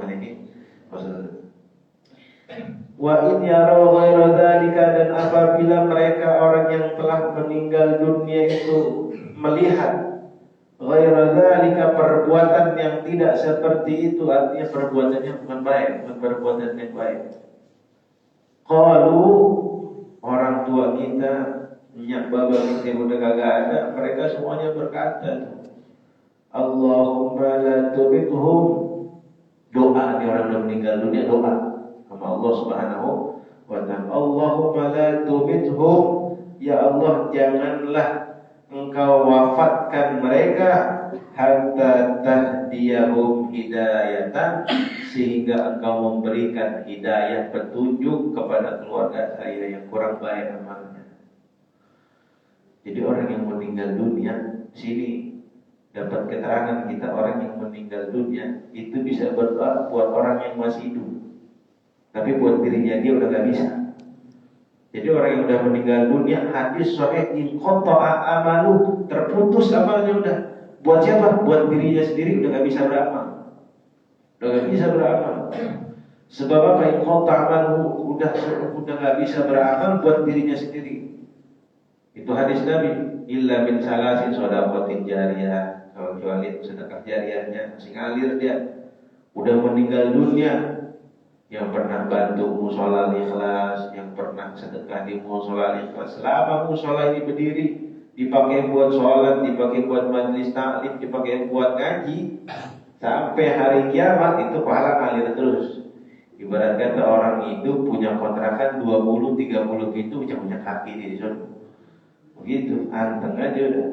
alaihi wasallam. Wa in yarau ghaira dzalika, dan apabila mereka orang yang telah meninggal dunia itu melihat ghaira dzalika, perbuatan yang tidak seperti itu, artinya perbuatannya bukan baik, bukan perbuatan yang baik. Qalu, orang tua kita, nyak baba kita udah kagak ada, mereka semuanya berkata, Allahumma la tubithum. Doa nih, orang udah meninggal dunia doa sama Allah Subhanahu wa ta'ala. Allahumma la tubithum, ya Allah janganlah engkau wafatkan mereka hatta tahdiyahum hidayatan, sehingga engkau memberikan hidayah petunjuk kepada keluarga saya yang kurang baik amalnya. Jadi orang yang meninggal dunia, sini dapat keterangan kita, orang yang meninggal dunia itu bisa berdoa buat orang yang masih hidup, tapi buat dirinya dia udah gak bisa. Jadi orang yang udah meninggal dunia, hadis sahih, inqata'a amalu, terputus amalnya udah. Buat siapa? Buat dirinya sendiri udah gak bisa beramal. Udah gak bisa beramal. Sebab apa? Inqata'a amalu, udah gak bisa beramal buat dirinya sendiri. Itu hadis Nabi, illa min salasin shadaqatin jariyah, kecuali sedekah jariahnya masih ngalir dia. Udah meninggal dunia, yang pernah bantu musola Ikhlas, yang pernah sedekah di musola Ikhlas, selama musola ini berdiri, dipakai buat sholat, dipakai buat majelis taklim, dipakai buat ngaji, sampai hari kiamat itu pahala ngalir terus. Ibarat kata orang hidup punya kontrakan 20-30 pintu, punya kaki di sana. Begitu, anteng aja udah.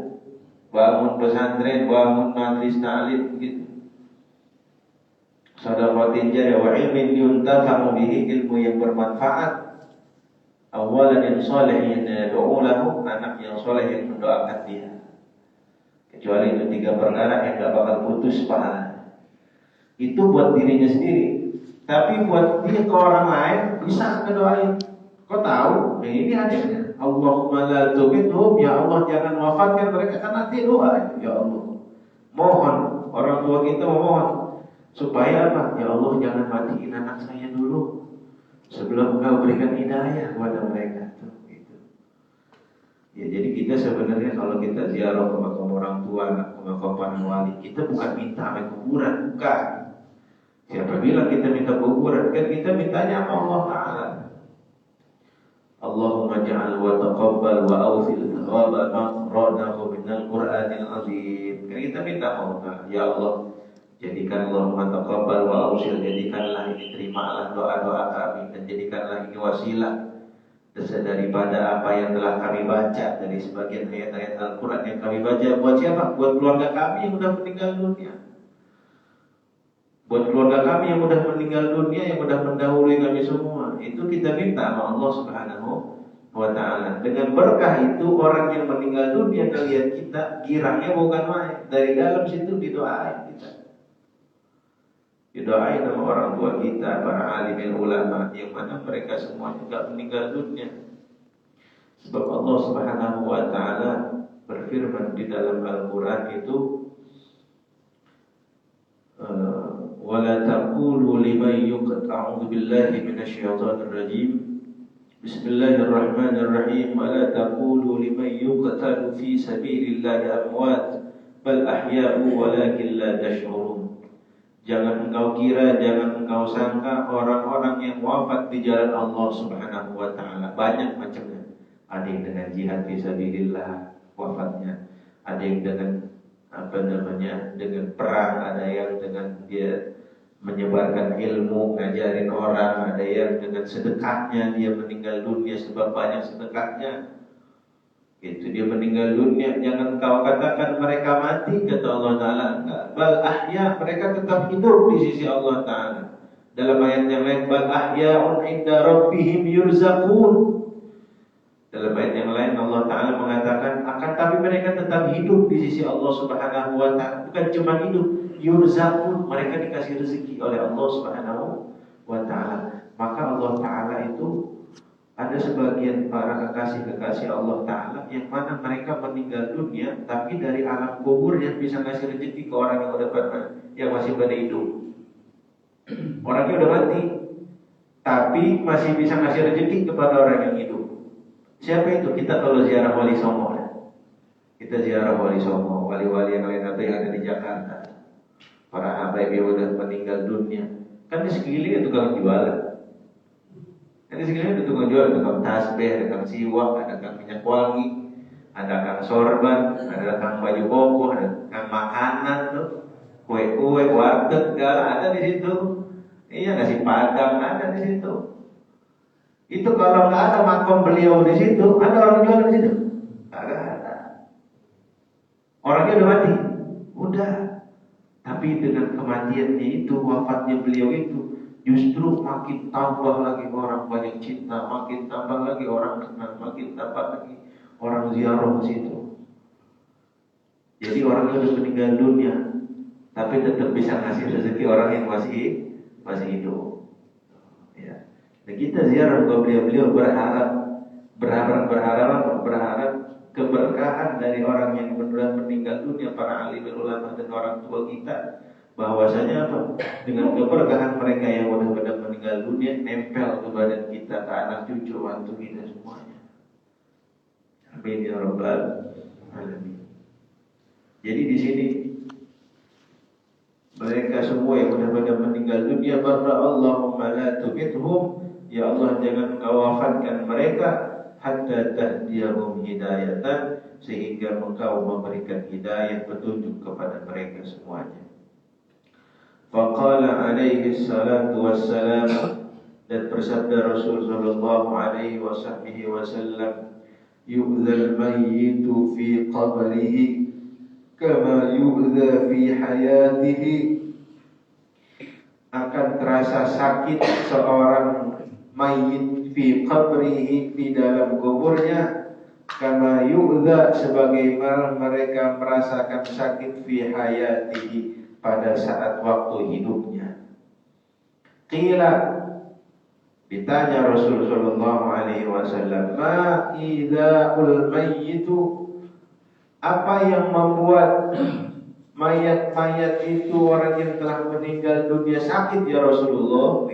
Bangun pesantren, bangun majelis taklim, begitu. Shadaqatin jariyah wa ilmin yuntafa'u bihi, ilmu yang bermanfaat. Awalan yang soleh yang yad'u lahu, anak yang soleh yang mendoakan dia. Kecuali itu 3 perkara yang gak bakal putus pahala. Itu buat dirinya sendiri. Tapi buat dia ke orang lain bisa ngedoain. Kau tahu? Nah, ini hadisnya. Allahumma la tubithum, ya Allah jangan wafatkan mereka, karena dia doa. Ya Allah, mohon, orang tua kita memohon supaya apa? Ya Allah jangan matiin anak saya dulu sebelum Engkau berikan hidayah kepada mereka. Gitu. Ya, jadi kita sebenarnya kalau kita ziarah ke makam orang tua, ke makam para wali, kita bukan minta sampai kuburan, bukan. Siapa bilang kita minta kuburan? Kan kita mintanya sama Allah Ta'ala. Allahumma ja'al wa taqabbal wa awfil thawaba maqranahu minal Qur'anil azim. Kan kita minta Allah, ya Allah, jadikan Allahumma taqabbal wa awfil, jadikanlah ini, terimalah doa-doa kami, dan jadikanlah ini wasilah daripada apa yang telah kami baca dari sebagian ayat-ayat Al-Quran yang kami baca. Buat siapa? Buat keluarga kami yang sudah meninggal dunia. Buat keluarga kami yang sudah meninggal dunia, yang sudah mendahului kami semua. Itu kita minta sama Allah Subhanahu wa ta'ala. Dengan berkah itu, orang yang meninggal dunia kalian kita, girangnya bukan main. Dari dalam situ didoain kita. Didoain sama orang tua kita, para alim ulama, yang mana mereka semua juga meninggal dunia. Sebab Allah Subhanahu wa ta'ala berfirman di dalam Al-Quran itu, ولا تقولوا لمن يقتل أعوذ بالله من الشيطان الرجيم بسم الله الرحمن الرحيم ولا تقولوا لمن يقتل في سبيل الله أموات بل أحياء ولكن لا تشعرون. Jangan engkau kira, jangan engkau sangka orang-orang yang wafat di jalan Allah Subhanahu wa ta'ala. Banyak macamnya. Ada yang dengan jihad fisabilillah wafatnya, ada yang dengan dengan perang, ada yang dengan dia menyebarkan ilmu, ngajarin orang, ada yang dengan sedekahnya dia meninggal dunia sebab banyak sedekahnya. Itu dia meninggal dunia. Jangan kau katakan mereka mati, kata Allah Ta'ala. Enggak. Bal ahya, mereka tetap hidup di sisi Allah Ta'ala. Dalam ayat yang lain, bal ahya'un inda rabbihim yurzaqun. Dalam ayat yang lain Allah Ta'ala mengatakan, akan tapi mereka tetap hidup di sisi Allah Subhanahu wa ta'ala. Bukan cuma hidup, yurzaqun, mereka dikasih rezeki oleh Allah Subhanahu wa ta'ala. Maka Allah Ta'ala itu ada sebagian para kekasih-kekasih Allah Ta'ala yang mana mereka meninggal dunia, tapi dari alam kubur yang bisa ngasih rezeki ke orang yang udah pernah, yang masih pada hidup. tapi masih bisa ngasih rezeki kepada orang yang hidup. Siapa itu? Kita kalau ziarah Wali Songo ya. Kita ziarah Wali Songo, wali-wali yang lain atau yang ada di Jakarta. Para habaib yang udah meninggal dunia. Kan di sekeliling itu tukang jualan. Kan di sekeliling itu tukang jualan, tukang tasbih, ada tukang siwak, ada tukang minyak wangi, ada tukang sorban, ada tukang baju koko, ada tukang makanan tuh, kue-kue, warteg, segala ada di situ. Iya, nasi padang ada di situ. Itu kalau nggak ada makom beliau di situ, ada orang jual di situ? Nggak ada. Orangnya udah mati, udah. Tapi dengan kematiannya itu, wafatnya beliau itu, justru makin tambah lagi orang banyak cinta, makin tambah lagi orang kenal, makin tambah lagi orang ziarah di situ. Jadi orangnya udah meninggal dunia, tapi tetap bisa ngasih rezeki orang yang masih hidup. Ya. Dan kita ziarah ke beliau berharap keberkahan dari orang yang benar meninggal dunia, para alim ulama dan orang tua kita, bahwasanya apa? Dengan keberkahan mereka yang benar meninggal dunia nempel ke badan kita, ke anak cucu mantu kita semuanya. Amin ya rabbal alamin. Jadi di sini mereka semua yang benar-benar meninggal dunia berdoa, Allahumma la tumithum, ya Allah jangan engkau wafatkan mereka hatta tahdiyahum hidayatan, sehingga engkau memberikan hidayah petunjuk kepada mereka semuanya. Faqala alaihi salatu wassalam, dan bersabda Rasul sallallahu alaihi wasallam, yu'dzal mayyitu fi qabrihi kama yu'dza fi hayatihi, akan terasa sakit seorang mayit fi qabrihi, di dalam kuburnya, kama yu'dza, sebagaimana mereka merasakan sakit fi hayatihi, pada saat waktu hidupnya. Qila, ditanya Rasul sallallahu alaihi wasallam, ma idza'ul mayyitu, apa yang membuat mayat-mayat itu, orang yang telah meninggal dunia, sakit ya Rasulullah?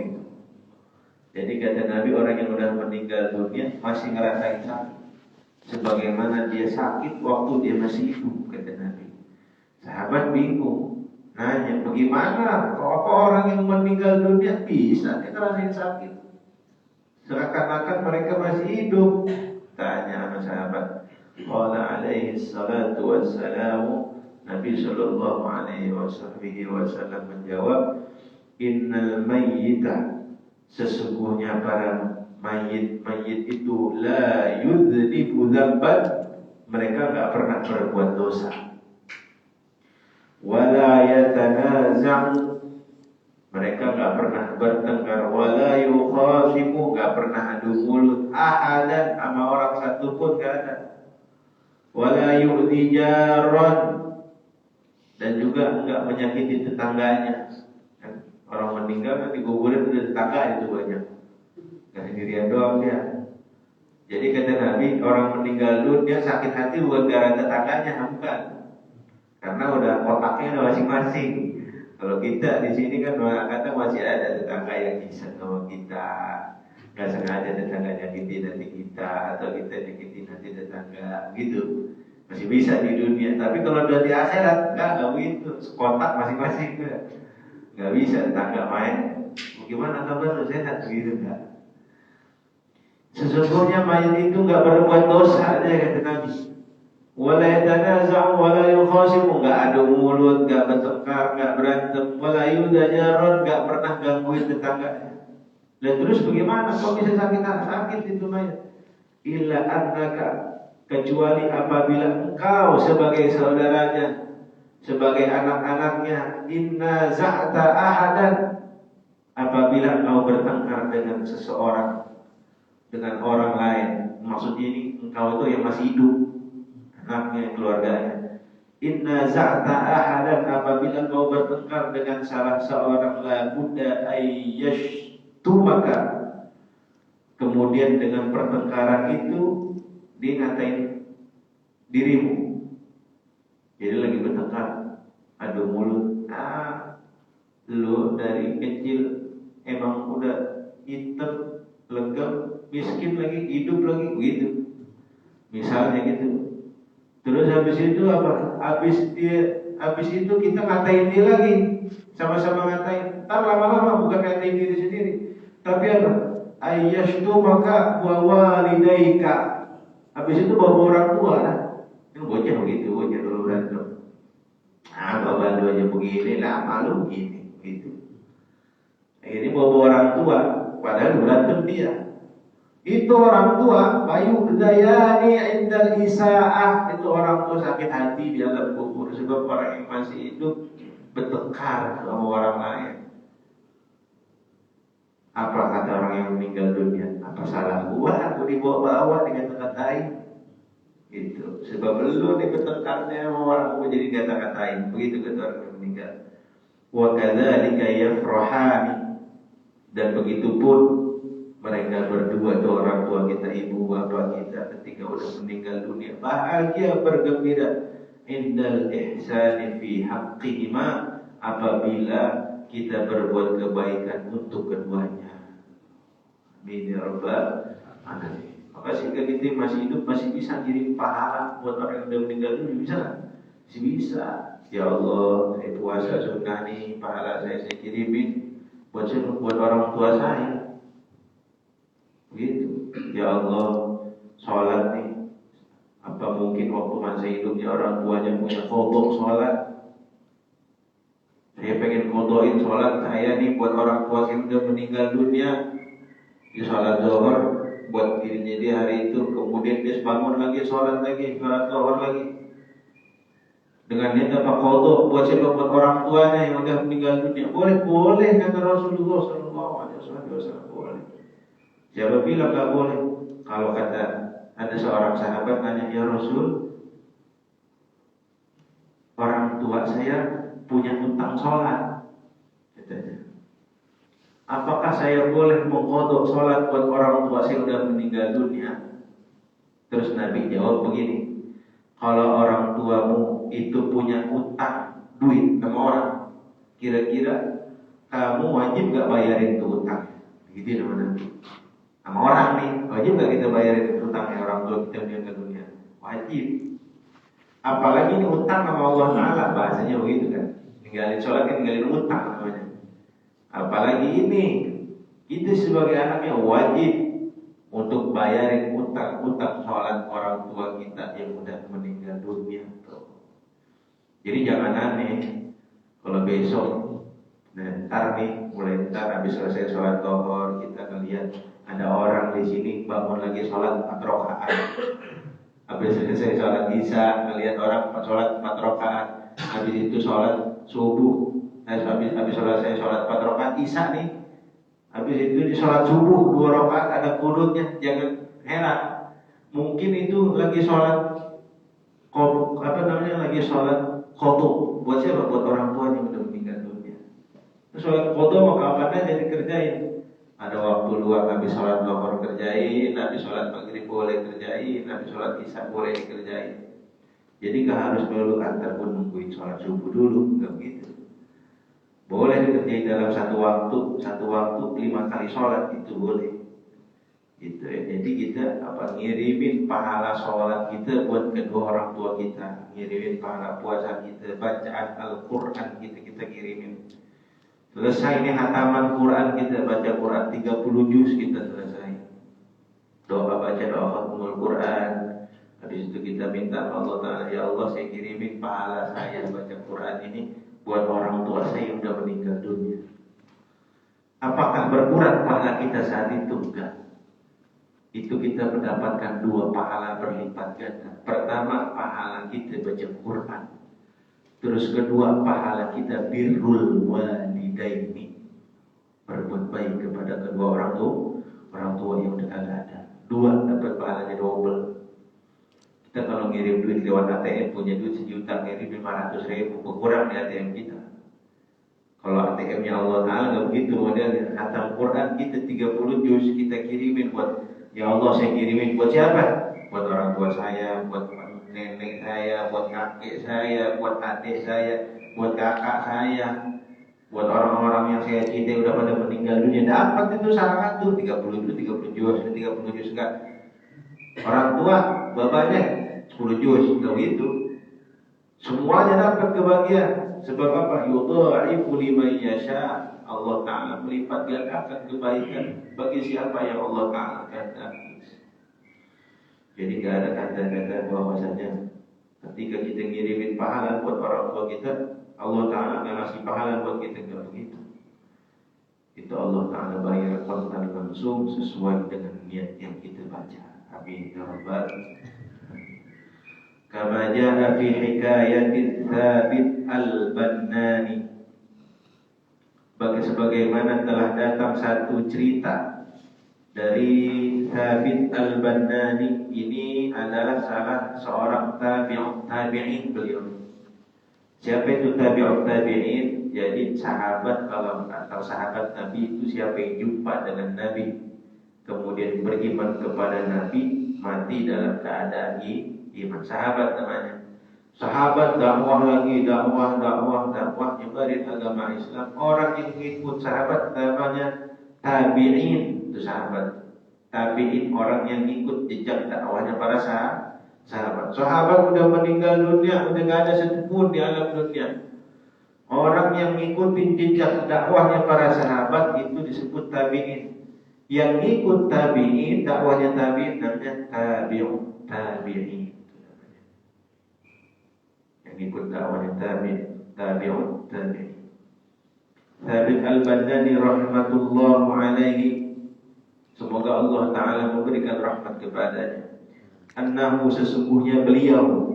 Jadi kata Nabi, orang yang sudah meninggal dunia masih ngerasain sakit, sebagaimana dia sakit waktu dia masih hidup, kata Nabi. Sahabat bingung, nanya, bagaimana apa orang yang meninggal dunia bisa dia ngerasain sakit seakan-akan mereka masih hidup? Tanya sama sahabat. Qala alaihi salatu wassalamu, Nabi sallallahu alaihi wasallam menjawab, innal mayyita, sesungguhnya para mayit itu, la yudhnibu dzamban, mereka enggak pernah berbuat dosa. Wala yatanaza'u, mereka enggak pernah bertengkar. Wala yukhasimu, enggak pernah adu mulut ahadan, sama orang satu pun enggak ada. Wala yu'dhi jaran, dan juga enggak menyakiti tetangganya. Orang meninggal kan dikuburin di tetangga itu banyak, enggak sendirian doang dia. Jadi kata Nabi, orang meninggal dunia sakit hati bukan gara tetangganya, bukan, karena udah kotaknya udah masing-masing. Kalau kita di sini kan kadang masih ada tetangga yang bisa sama kita, nggak sengaja tetangga nyakitin hati kita, atau kita nyakitin hati tetangga, gitu. Masih bisa di dunia. Tapi kalau udah di akhirat, nggak begitu. Kotak masing-masing, nggak bisa tetangga main. Bagaimana kabar lu, sehat gitu, nggak? Sesungguhnya mayat itu nggak berbuat dosa, aja kata Nabi. Wala yatanaza'u wala yukhasimu, enggak adu mulut, enggak bertengkar, enggak berantem, wala yudajarun, enggak pernah gangguin tetangganya. Dan terus bagaimana kok bisa sakit itu mayat? Illa annaka, kecuali apabila engkau sebagai saudaranya, sebagai anak-anaknya, inna za'ta ahadan, apabila engkau bertengkar dengan seseorang, dengan orang lain, maksudnya ini engkau itu yang masih hidup, anaknya, keluarganya. Inna za'ta ahadan, apabila kau bertengkar dengan salah seorang, la budda ayyashtumaka, kemudian dengan pertengkaran itu dia ngatain dirimu. Jadi lagi bertengkar, adu mulut, lu dari kecil emang udah hitam, legam, miskin lagi, hidup lagi, begitu. Misalnya gitu. Terus habis itu apa? Habis itu kita ngatain dia lagi, sama-sama ngatain. Ntar lama-lama bukan ngatain diri sendiri, tapi apa? Ayyashtu maka wa walidaika. Habis itu bawa orang tua lah. Ini bocah begitu, bocah dulu berantem. Bapak lu aja begini, lah malu begini, gitu. Ini bawa orang tua, padahal berantem dia. Itu orang tua, bayu dayani indal isaah. Itu orang tua sakit hati di alam kubur, sebab orang yang masih hidup bertengkar sama orang lain. Apa kata orang yang meninggal dunia? Apa salah gua? Aku dibawa-bawa dengan kata-katain. Gitu. Sebab lu nih bertengkarnya sama orang, aku jadi kata-katain. Begitu kata orang yang meninggal. Wa kadzalika yafrahani. Dan begitu pun mereka berdua itu orang tua kita, ibu bapak kita ketika udah meninggal dunia bahagia bergembira indal ihsani fi haqqihima, apabila kita berbuat kebaikan untuk keduanya. Amin ya rabbal alamin. Maka sehingga kita masih hidup masih bisa kirim pahala buat orang yang udah meninggal dunia, bisa? Masih bisa. Ya Allah, saya puasa sunnah nih, pahala saya kirimin buat orang tua saya. Begitu. Ya Allah, sholat nih, apa mungkin waktu masa hidupnya orang tuanya punya kodok sholat, saya pengen kodokin sholat saya nih buat orang tua saya udah meninggal dunia. Di sholat zuhur buat dirinya dia hari itu, kemudian dia bangun lagi sholat zuhur lagi dengan niat apa kodok buat siapa, buat orang tuanya yang udah meninggal dunia. Boleh kata Rasulullah SAW, boleh. Siapa bilang gak boleh? Kalau kata ada seorang sahabat nanya, ya Rasul, orang tua saya punya utang sholat, katanya. Apakah saya boleh mengkodok sholat buat orang tua saya udah meninggal dunia? Terus Nabi jawab begini, kalau orang tuamu itu punya utang duit sama orang, kira-kira kamu wajib gak bayarin itu utang? Begitu namanya sama orang nih, wajib gak kita bayarin utangnya orang tua kita meninggal dunia? Wajib. Apalagi ini utang sama Allah Ta'ala, bahasanya begitu kan. Ninggalin sholat kan ninggalin utang namanya. Apalagi ini, kita sebagai anaknya wajib untuk bayarin utang-utang sholat orang tua kita yang udah meninggal dunia. Jadi jangan aneh kalau besok, ntar habis selesai sholat zuhur kita ngelihat ada orang di sini bangun lagi sholat 4 rakaat. Habis selesai sholat isya ngelihat orang sholat 4 rakaat. Habis itu sholat subuh. Habis selesai sholat 4 rakaat isya nih. Habis itu di sholat subuh 2 rakaat ada qunutnya. Jangan heran. Mungkin itu lagi sholat lagi sholat qodho. Buat siapa? Buat orang tua yang udah meninggal dunia. Sholat qodho maka kapan aja dikerjain. Ada waktu luang, habis sholat zuhur kerjain, habis sholat maghrib boleh kerjain, habis sholat isya boleh dikerjain. Jadi gak harus melulu antar pun nungguin sholat subuh dulu, enggak begitu. Boleh dikerjain dalam satu waktu 5 kali sholat, itu boleh. Gitu ya. Jadi kita ngirimin pahala sholat kita buat kedua orang tua kita, ngirimin pahala puasa kita, bacaan Al-Quran kita kirimin. Selesai ini hataman Quran, kita baca Quran 30 juz kita selesai. Doa baca doa khatamul Quran. Habis itu kita minta Allah Ta'ala, ya Allah saya kirimin pahala saya baca Quran ini buat orang tua saya yang sudah meninggal dunia. Apakah berkurang pahala kita saat itu? Enggak. Itu kita mendapatkan 2 pahala berlipat ganda. Pertama, pahala kita baca Quran. Terus kedua, pahala kita birrul walidaini, berbuat baik kepada kedua orang tua yang udah kagak ada. 2, dapat pahalanya double. Kita kalau ngirim duit lewat ATM, punya duit 1 juta, ngirim 500.000, berkurang di ATM kita. Kalau ATM-nya Allah Ta'ala gak begitu modelnya. Khatam Quran kita 30 juz kita kirimin buat, ya Allah saya kirimin buat siapa? Buat orang tua saya, buat nenek saya, buat kakek saya, buat adik saya, buat kakak saya, buat orang-orang yang saya cintai udah pada meninggal meninggal dunia dapat itu salah satu 30 juz enggak. Orang tua bapaknya 10 juz kalau gitu. Semuanya dapat kebahagiaan. Sebab apa? Yudha'ifu liman yasha. Allah Ta'ala melipat gandakan kebaikan bagi siapa yang Allah Ta'ala kehendaki. Jadi tidak ada kata-kata bahwasanya ketika kita ngirimin pahala buat orang tua kita, Allah Ta'ala akan ngasih pahala buat kita. Tidak begitu. Itu Allah Ta'ala bayar kontan langsung sesuai dengan niat yang kita baca. Amin ya rabbal alamin. Kama jaa fi hikayati Thabit al-Bannani, sebagaimana telah datang satu cerita dari Thabit al-Bannani. Ini adalah salah seorang tabi'in beliau. Siapa itu tabi'in? Jadi sahabat, kalau atau sahabat Nabi itu siapa yang jumpa dengan Nabi kemudian beriman kepada Nabi, mati dalam keadaan iman, sahabat namanya. Sahabat dakwah lagi, dakwah nyebarin agama Islam. Orang yang ikut sahabat namanya tabi'in, itu sahabat. Tabi'in orang yang ikut jejak dakwahnya para sahabat. Sahabat udah meninggal dunia, udah gak ada satupun di alam dunia. Orang yang ngikutin jejak dakwahnya para sahabat itu disebut tabi'in. Yang ikut tabi'in, dakwahnya tabi'in namanya tabi'in. Yang ikut dakwahnya tabi'in. Thabit al-Bannani rahmatullah alaihi, semoga Allah Ta'ala memberikan rahmat kepadanya. Annahu, sesungguhnya beliau,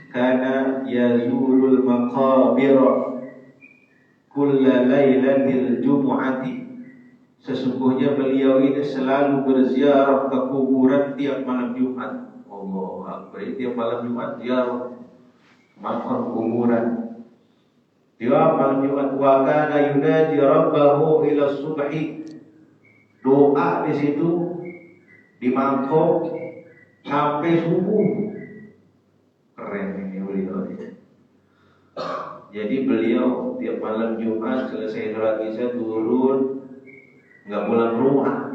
kana yazulul maqabir kulla lailatil jumu'ati, sesungguhnya beliau ini selalu berziarah ke kuburan tiap malam Jumat. Allahu Akbar, tiap malam Jumat ziarah makam kuburan. Tiap malam Jumat. Wa kana yunaji rabbahu ila subhi, doa di situ di mangkok sampai subuh. Keren ini beliau. Jadi beliau tiap malam Jumat selesai sholat isya turun, nggak pulang rumah,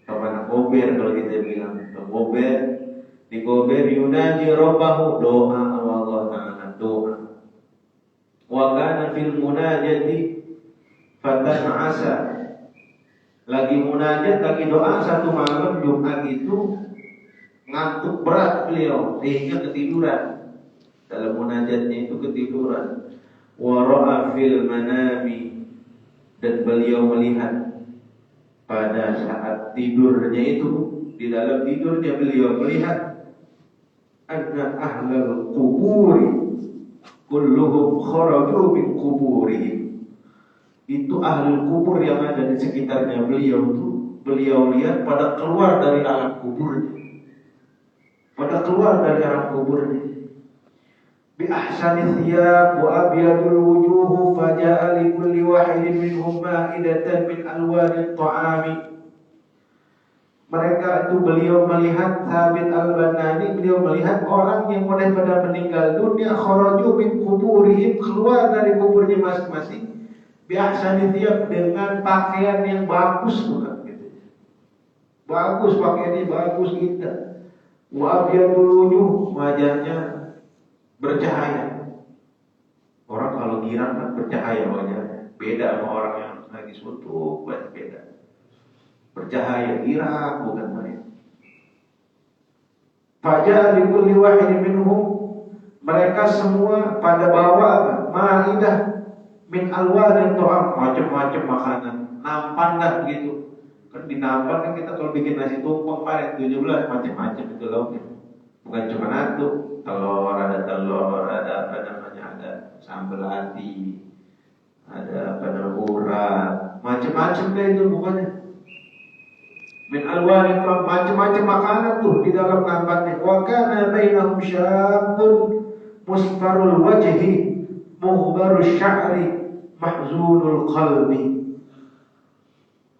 kemana gober kalau kita bilang gober, di gober yunaji rabbahu, doa sama Allah Ta'ala, doa. Wa kana fil munajati fatan asa, lagi munajat, lagi doa satu malam Jumat itu ngantuk berat beliau sehingga ketiduran. Dalam munajatnya itu ketiduran. Wa ra'a fil manami, dan beliau melihat pada saat tidurnya itu, di dalam tidurnya beliau melihat anna ahlal quburi kulluhum kharaju min quburihim, itu ahli kubur yang ada di sekitarnya beliau itu, beliau lihat pada keluar dari alam kuburnya, bi ahsani thiyab wa abyadul wujuh, faja'a li kulli wahidin minhum ma'idatan min alwanit ta'ami. Mereka itu, beliau melihat Thabit al-Bannani, beliau melihat orang yang mulai pada meninggal dunia, kharaju min kuburihim, keluar dari kuburnya masing-masing, bi ahsani thiyab, dengan pakaian yang bagus, bukan gitu. Bagus, pakaiannya bagus, indah. Wa abyadul wujuh, wajahnya bercahaya. Orang kalau girang kan bercahaya wajahnya, beda sama orang yang lagi suntuk, beda. Bercahaya, girang, bukan main. Faja'a li kulli wahidin minhum, mereka semua pada bawa ma'idah min alwanin ta'am, macam-macam makanan, nampan dah begitu. Kan di nampan kan kita kalau bikin nasi tumpeng paling 17 macam-macam itu loh. Bukan cuma satu, ada telur, ada apa namanya, ada sambal hati, ada apa namanya urat, macam-macam deh itu bukannya. Min alwanin, macam-macam makanan tuh di dalam nampannya. Wa kana bainahum syabun musfarul wajhi mughbarul sya'ri mahzunul qalbi,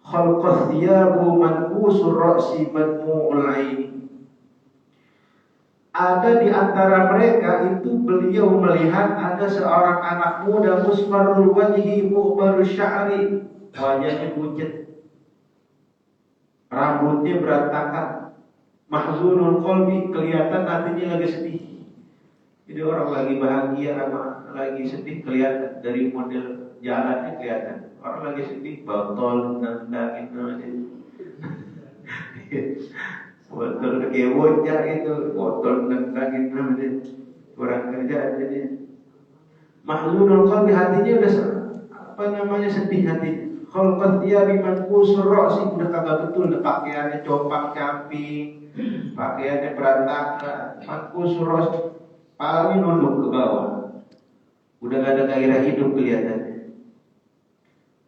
khalqas thiyabu manqusur ra'si madmu'ul 'aini. Ada di antara mereka itu, beliau melihat ada seorang anak muda musfarul wajhi mughbarul sya'ri, wajahnya pucat, rambutnya berantakan, mahzunul qalbi, kelihatan hatinya lagi sedih. Jadi orang lagi bahagia sama lagi sedih kelihatan dari model jalannya kelihatan. Orang lagi sedih botol nendangin aja. Botol kewocah itu, botol nendangin aja. Kurang kerjaan jadi. Mahzunul qalbi, hatinya udah sedih hatinya. Khalqat dia bimanqusur ra'si, udah kagak betul, pakaiannya compang-camping, pakaiannya berantakan, manqusur ra'si, palanya nunduk ke bawah. Udah gak ada gairah hidup kelihatannya.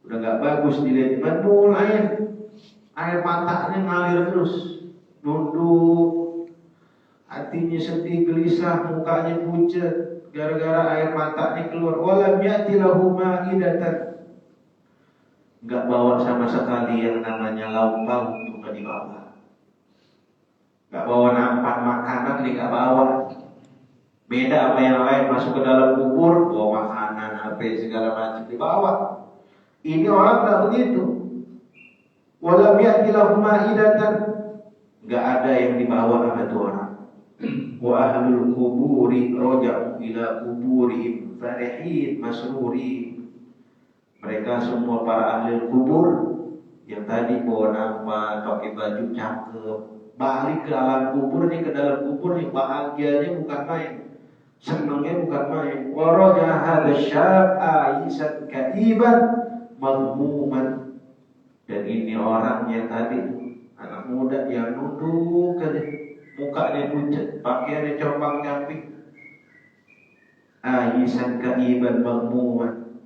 Udah gak bagus dilihat. Badul air matanya ngalir terus, nunduk, hatinya sedih, gelisah, mukanya pucat gara-gara air matanya keluar. Walam ya'ti lahu ma'idatan, gak bawa sama sekali yang namanya lauk pauk, itu gak dibawa. Gak bawa nampan makanan, dia gak bawa. Beda sama yang lain, masuk ke dalam kubur bawa makanan, HP segala macam dibawa. Ini orang tak begitu. Walam ya'ti lahu ma'idatan, gak ada yang dibawa sama tu orang. Wa ahlul kuburi roja'u ila kuburihim farihin masrurin. Mereka semua para ahli kubur yang tadi bawa nama, pakai baju cakep, balik ke alam kubur nih, ke dalam kubur nih, bahagianya bukan main, senangnya bukan main. Waraja hadza syab aisan kaiban madmuman. Dan ini orang yang tadi anak muda yang nunduk aja, mukanya pucat, pakaiannya compang-camping, aisan kaiban madmuman,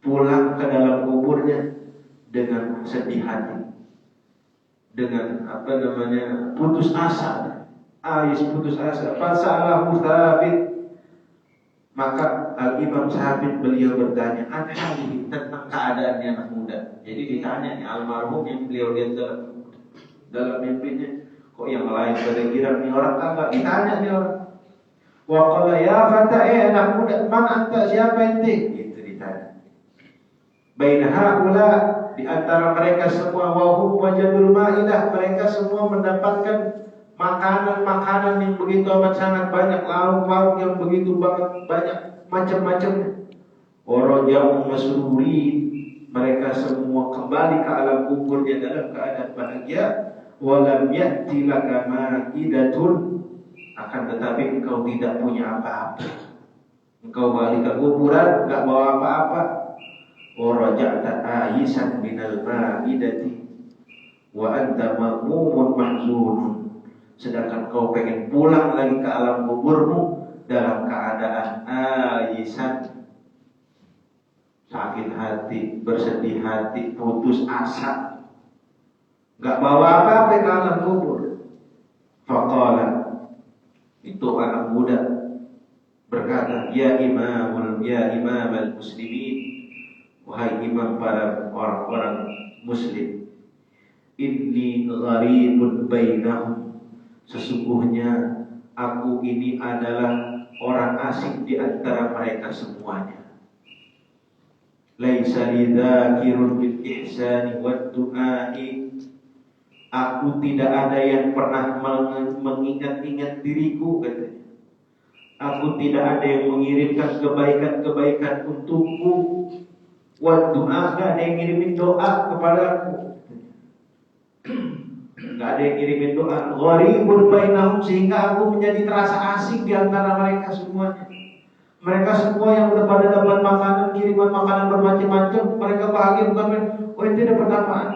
pulang ke dalam kuburnya dengan sedih hati, dengan putus asa, putus asa. Fasalahu Tsabit, maka Al-Imam Tsabit beliau bertanya tentang keadaannya anak muda. Jadi ditanya nih almarhum yang beliau lihat dalam mimpinya, kok yang lain pada kira nih orang kagak, ditanya nih orang. Wa qala ya fata, anak muda, man anta, siapa ente? Baina haula, di antara mereka semua, wahum wajadul ma'idah, mereka semua mendapatkan makanan-makanan yang begitu amat sangat banyak, lauk-lauk yang begitu banyak macam-macamnya. Waraja'u masrurin, mereka semua kembali ke alam kuburnya dalam keadaan bahagia. Walam ya'ti laka ma'idatun, akan tetapi engkau tidak punya apa-apa. Engkau balik ke kuburan enggak bawa apa-apa. Waraja'ta aisan minal ma'idati wa anta ma'mumun mahzunun, sedangkan kau pengen pulang lagi ke alam kuburmu dalam keadaan aisan, sakit hati, bersedih hati, putus asa, gak bawa apa-apa ke alam kubur. Faqala, itu anak muda berkata, ya imam al-muslimin, wahai imam para orang-orang muslim, inni gharibun bainahum, sesungguhnya aku ini adalah orang asing di antara mereka semuanya. Laisa lidzakirun bil ihsani wad du'ai, aku tidak ada yang pernah mengingat-ingat diriku, katanya. Aku tidak ada yang mengirimkan kebaikan-kebaikan untukku. Wad du'a, gak ada yang ngirimin doa kepadaku, gak ada yang ngirimin doa. Gharibun bainahum, sehingga aku menjadi terasa asing di antara mereka semuanya. Mereka semua yang udah pada dapat makanan, kiriman makanan bermacam-macam, mereka bahagia bukan main. Oh, ente dapat apaan?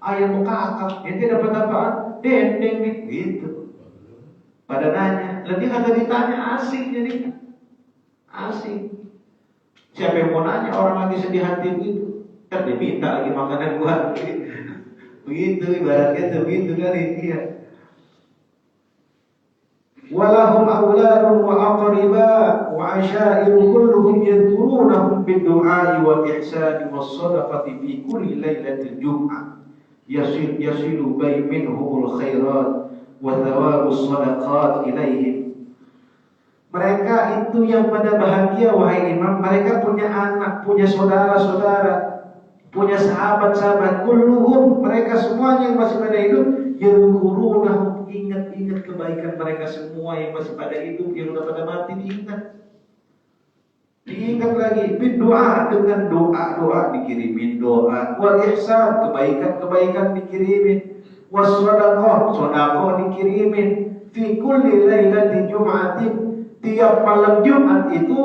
Ayam kakak. Ente dapat apaan? Dendeng nih, gitu. Pada nanya, lebih kagak ditanya, asing jadi asing. Siapa yang mau nanya orang lagi sedih hati begitu? Kan dia minta lagi makanan gua. Begitu ibaratnya tuh, begitu kali dia. Walahum auladun wa aqriba wa ashairu kulluhum yadhkurunahum bid-du'ai wal ihsani was sadaqati fi kulli lailatil jum'ah. Yasilu minhumul khairat wa thawabus sadaqat ilaihim. Mereka itu yang pada bahagia, wahai imam. Mereka punya anak, punya saudara-saudara punya sahabat-sahabat, kulluhum, mereka semuanya yang masih pada hidup, yadhkurunahum, ingat-ingat kebaikan mereka semua yang masih pada hidup, yang udah pada mati diingat lagi, berdoa dengan doa dikirimin doa, wal ihsan, kebaikan dikirimin, was sedekah dikirimin, fi kulli lailatin jum'atin, tiap malam Jumat itu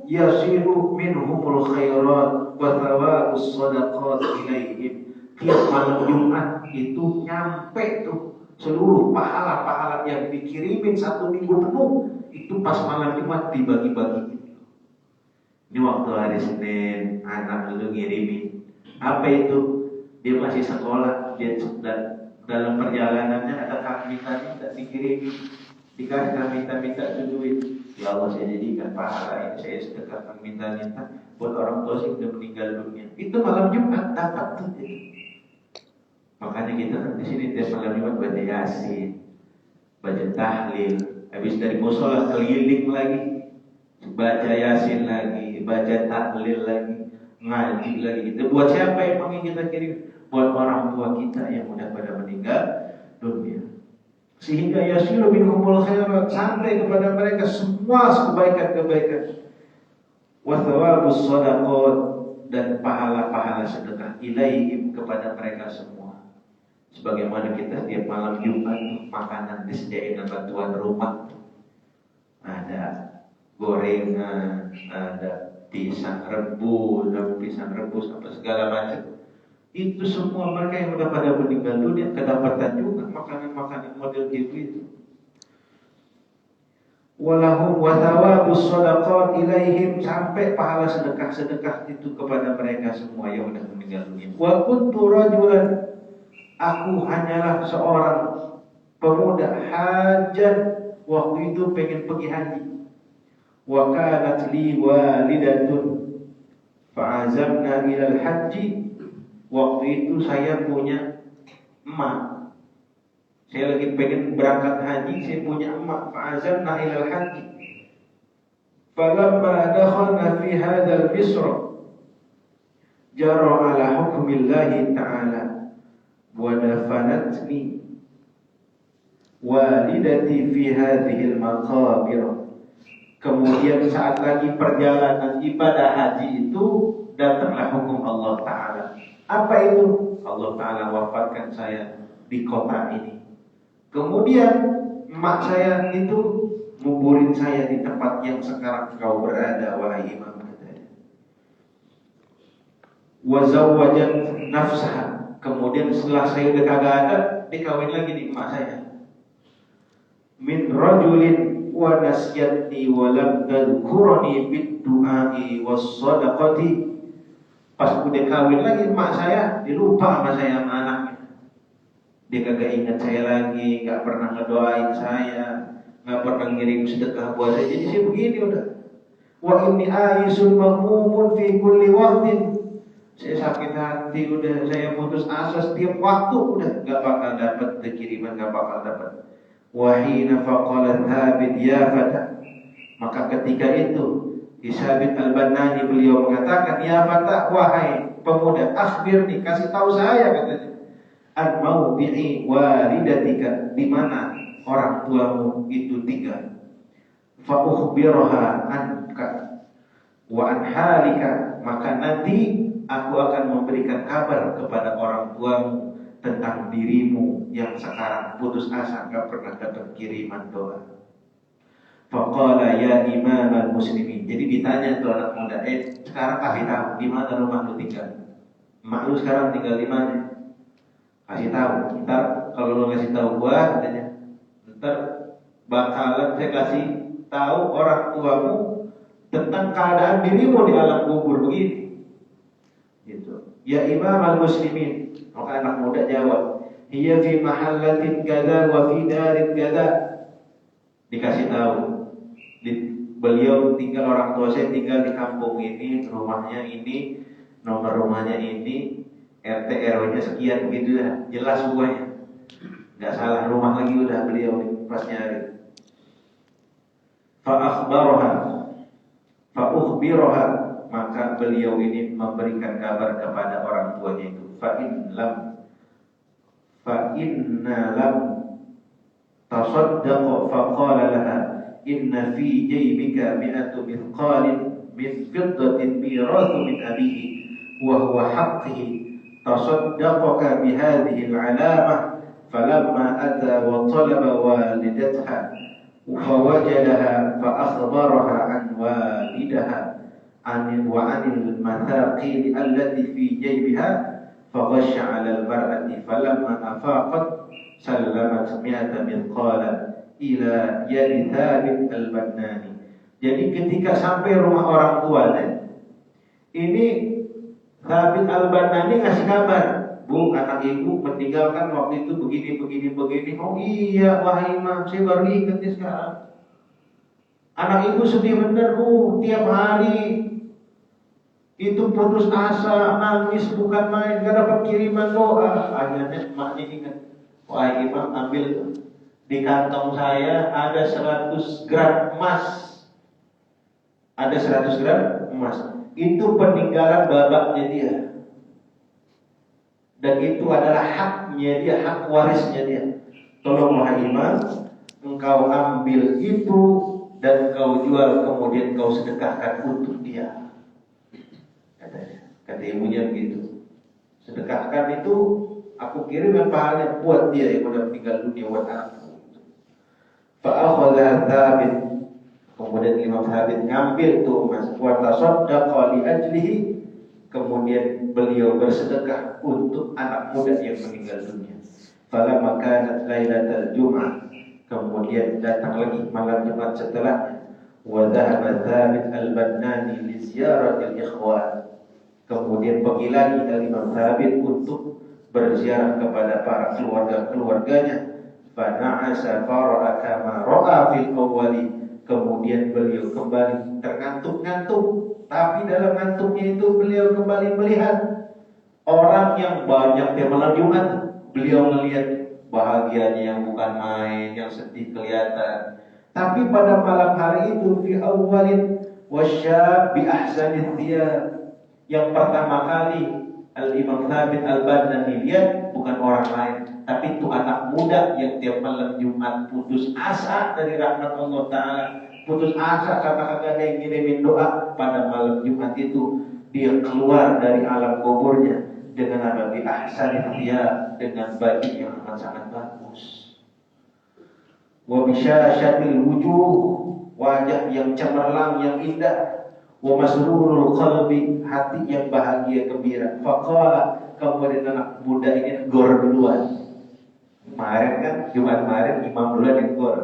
yasiru minhumul khairat wa thawabus sadaqat ilaihim. Tiap malam Jumat itu nyampe tuh seluruh pahala-pahala yang dikirimin satu minggu penuh, itu pas malam Jumat dibagi-bagi. Ini waktu hari Senin anak lu ngirimin. Apa itu? Dia masih sekolah, dia dalam perjalanannya ada kak minta dikirimin, dikasih kak minta duit. Ya Allah, saya jadikan pahala ini, saya sedekahkan minta buat orang tua yang sudah meninggal dunia. Itu malam Jumat dapat tuh. Makanya kita di sini tiap malam Jumat baca Yasin, baca tahlil, habis dari musola keliling lagi, baca Yasin lagi, baca tahlil lagi, ngaji lagi. Itu buat siapa yang ingin kita kirim? Buat orang tua kita yang udah pada meninggal dunia. Sehingga yasiru minhumul khairat, sampai kepada mereka semua kebaikan-kebaikan. Wa thawabus shadaqat, dan pahala-pahala sedekah ilaihim, kepada mereka semua. Sebagaimana kita setiap malam Jumat makanan disediain sama tuan rumah. Ada gorengan, ada pisang rebus apa segala macam. Itu semua mereka yang udah pada meninggal dunia kedapatan juga makanan-makanan model gitu. Walahum wa thawabus shadaqat ilaihim, sampai pahala sedekah itu kepada mereka semua yang udah meninggal dunia. Wa kuntu rajulan, aku hanyalah seorang pemuda hajan, waktu itu pengen pergi haji. Wa kanat li walidatun fa'azamna ilal haji, waktu itu saya punya emak. Saya lagi pengen berangkat haji, saya punya emak. Fa'azamna ilal haji. Falamma dakhalna fi hadzal misra jara ala hukmillahi ta'ala wa dafanatni walidati fi hadhil maqabir. Kemudian saat lagi perjalanan ibadah haji itu, datanglah hukum Allah Ta'ala. Apa itu? Allah Ta'ala wafatkan saya di kota ini. Kemudian emak saya itu nguburin saya di tempat yang sekarang kau berada, wahai imam, katanya. Wa zawwajat nafsaha, kemudian setelah saya udah kagak ada, dikawin lagi di emak saya. Min rajulin wa nasyatni wa lam tadhkurani bid du'ai was sadaqati. Pas udah kawin lagi emak saya, dilupa sama saya sama anaknya. Dia kagak ingat saya lagi, gak pernah ngedoain saya, gak pernah ngirim sedekah buat saya. Jadi saya begini udah. Wa inni aisun mahmumun fi kulli waqtin. Saya sakit hati udah, saya putus asa setiap waktu udah, gak bakal dapat kiriman, gak bakal dapat. Wa hina faqala Thabit ya fata. Maka ketika itu Thabit al-Banani beliau mengatakan, ya fata, wahai pemuda, akhbirni, kasih tahu saya, katanya, an maudi'i walidatika, di mana orang tuamu itu tinggal. Fa ukhbirha anka wa an halika, maka nanti aku akan memberikan kabar kepada orang tuamu tentang dirimu yang sekarang putus asa, enggak pernah dapat kiriman doa. Faqala ya imamal muslimin. Jadi ditanya tuh anak muda, sekarang kasih tahu di mana rumah lu tinggal. Mak lu sekarang tinggal di mana? Kasih tahu. Ntar kalau lu kasih tahu gua, katanya, ntar bakalan saya kasih tahu orang tuamu tentang keadaan dirimu di alam kubur begini. Gitu. Ya imamal muslimin. Maka anak muda jawab, hiya fi mahallatin kadza wa fi darin kadza. Dikasih tahu, beliau tinggal, orang tua saya tinggal di kampung ini, rumahnya ini, nomor rumahnya ini, RT RW-nya sekian, begitu dah, jelas semuanya. Enggak salah rumah lagi udah beliau pas nyari. Fa akhbaraha maka beliau ini memberikan kabar kepada orang tuanya itu, fa inna lam tasaddaq faqala laha inna fi jaybika mi'atu mithqalin min fiddatin mirathu min abihi wa huwa haqqihi tasaddaqaka bihadhihi al-'alamah falamma ata wa talaba walidatha fawajadaha fa akhbaraha an walidaha anil mathaqil allati fi jaybiha faghasha 'ala al-mar'ati falamma afaqat sallamat mi'ata mithqalan ila yadi Thabit al-Bannani. Jadi ketika sampai rumah orang tuanya, ini Thabit al-Bannani ngasih kabar, Bu, anak ibu meninggalkan waktu itu begini. Oh iya, wahai Imam, saya baru ingat nih sekarang. Anak ibu sedih bener, Bu, tiap hari itu putus asa, nangis bukan main, gak dapat kiriman doa. Akhirnya maknya ingat, wahai Imam, ambil tuh. Di kantong saya ada 100 gram emas. Ada 100 gram emas. Itu peninggalan bapaknya dia. Dan itu adalah haknya dia, hak warisnya dia. Tolong wahai Imam, engkau ambil itu dan engkau jual, kemudian engkau sedekahkan untuk dia. Kata ibunya begitu. Sedekahkan itu, aku kirimkan pahalanya buat dia yang sudah meninggal dunia, buat anakku. Fa'akhadha Thabit, kemudian Imam Thabit ngambil tuh emas, wa tasaddaqa li ajlihi, kemudian beliau bersedekah untuk anak muda yang meninggal dunia. Falamma kanat lailatul Jum'ah, kemudian datang lagi malam Jumat setelahnya, wa dhahaba Thabit al-Bannani li ziyaratil ikhwan, kemudian pergi lagi Imam Thabit untuk berziarah kepada para keluarganya. Fana'asa fara'a kama ra'a fil awwali, kemudian beliau kembali terngantuk-ngantuk, tapi dalam ngantuknya itu beliau kembali melihat orang yang banyak yang malam Jumat. Beliau melihat bahagianya yang bukan main, yang sedih kelihatan. Tapi pada malam hari itu fi awwalin wasyab bi ahsanith thiyab, yang pertama kali Al-Imam Thabit al-Bannani lihat bukan orang lain, tapi itu anak muda yang tiap malam Jumat putus asa dari rahmat Allah Ta'ala, putus asa karena kagak ada yang ngirimin doa. Pada malam Jumat itu dia keluar dari alam kuburnya dengan apa? Bi ahsanith thiyab, dengan baju yang sangat bagus. Wa bisyashatil wujuh, wajah yang cemerlang, yang indah. Wa masrurul qalbi, hati yang bahagia gembira. Faqala, kemudian anak muda ini gor duluan. Kemarin kan Jumat kemarin imam duluan yang gor.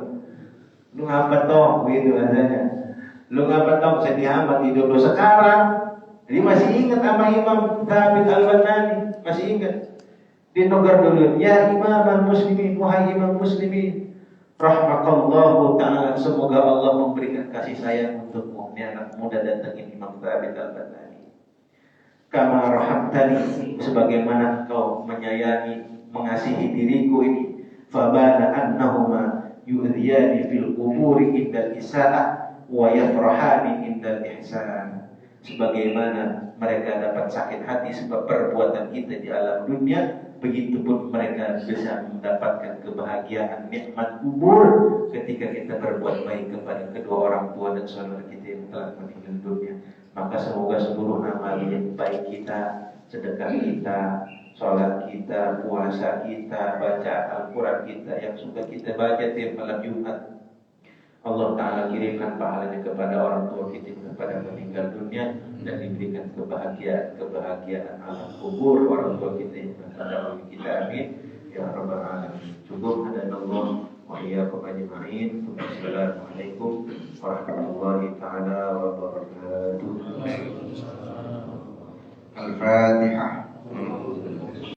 Lu ngapa toh gitu rasanya. Lu ngapa toh sedih amat hidup lu sekarang. Jadi masih ingat sama Imam Thabit al-Bannani, masih ingat. Dia nogar dulu, ya imam muslimin, wahai imam muslimin, rahmakallahu ta'ala, semoga Allah memberikan kasih sayang untukmu. Ini anak muda datangin Imam Thabit al-Bannani. Kama rahamtani, sebagaimana kau menyayangi, mengasihi diriku ini. Fabana annahuma yu'dhiyani fil quburi indal isa'ah wa yafrahani indal ihsan. Sebagaimana mereka dapat sakit hati sebab perbuatan kita di alam dunia, begitupun mereka bisa mendapatkan kebahagiaan nikmat kubur ketika kita berbuat baik kepada kedua orang tua dan saudara kita yang telah meninggal dunia. Maka semoga seluruh amal yang baik kita, sedekah kita, sholat kita, puasa kita, baca Al-Quran kita yang sudah kita baca tiap malam Jumat, Allah Ta'ala kirimkan pahalanya kepada orang tua kita kepada meninggal dunia, dan diberikan kebahagiaan alam kubur orang tua kita yang terdahulu kita. Amin ya rabbal alamin. Cukup, hadanallah wa iyyakum ajma'in. Wassalamualaikum warahmatullahi taala wabarakatuh. Al-Fatihah.